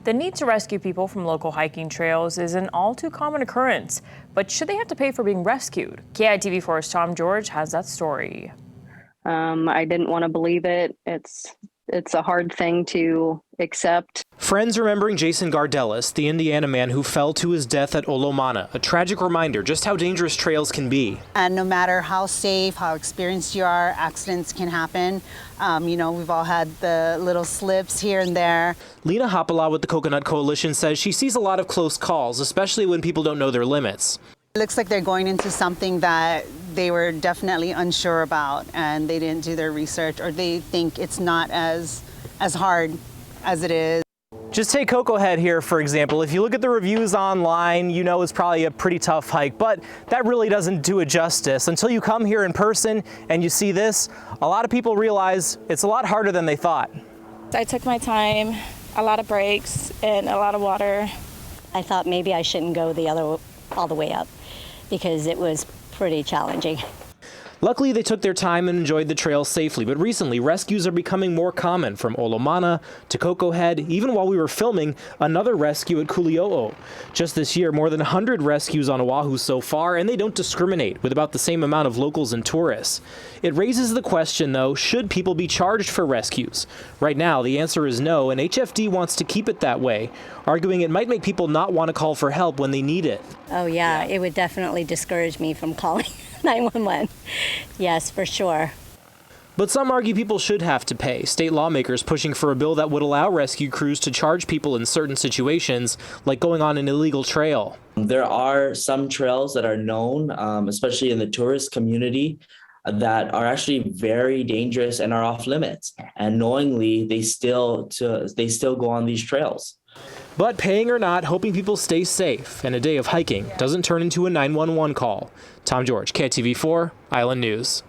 The need to rescue people from local hiking trails is an all too common occurrence. But should they have to pay for being rescued? KITV4's Tom George has that story. I didn't want to believe it. It's a hard thing to accept. Friends remembering Jason Gardelis, the Indiana man who fell to his death at Olomana, a tragic reminder just how dangerous trails can be. And no matter how safe, how experienced you are, accidents can happen. We've all had the little slips here and there. Lena Hopala with the Coconut Coalition says she sees a lot of close calls, especially when people don't know their limits. It looks like they're going into something that they were definitely unsure about, and they didn't do their research, or they think it's not as hard as it is. Just take Coco Head here, for example. If you look at the reviews online, you know it's probably a pretty tough hike, but that really doesn't do it justice. Until you come here in person and you see this, a lot of people realize it's a lot harder than they thought. I took my time, a lot of breaks, and a lot of water. I thought maybe I shouldn't go all the way up because it was pretty challenging. Luckily, they took their time and enjoyed the trail safely, but recently rescues are becoming more common, from Olomana to Coco Head. Even while we were filming, another rescue at Kuli'o'o. Just this year, more than 100 rescues on Oahu so far, and they don't discriminate, with about the same amount of locals and tourists. It raises the question, though, should people be charged for rescues? Right now, the answer is no, and HFD wants to keep it that way, arguing it might make people not want to call for help when they need it. Oh yeah, it would definitely discourage me from calling 911. Yes, for sure. But some argue people should have to pay. State lawmakers pushing for a bill that would allow rescue crews to charge people in certain situations, like going on an illegal trail. There are some trails that are known, especially in the tourist community, that are actually very dangerous and are off limits. And knowingly, they still go on these trails. But paying or not, hoping people stay safe and a day of hiking doesn't turn into a 911 call. Tom George, KTV4, Island News.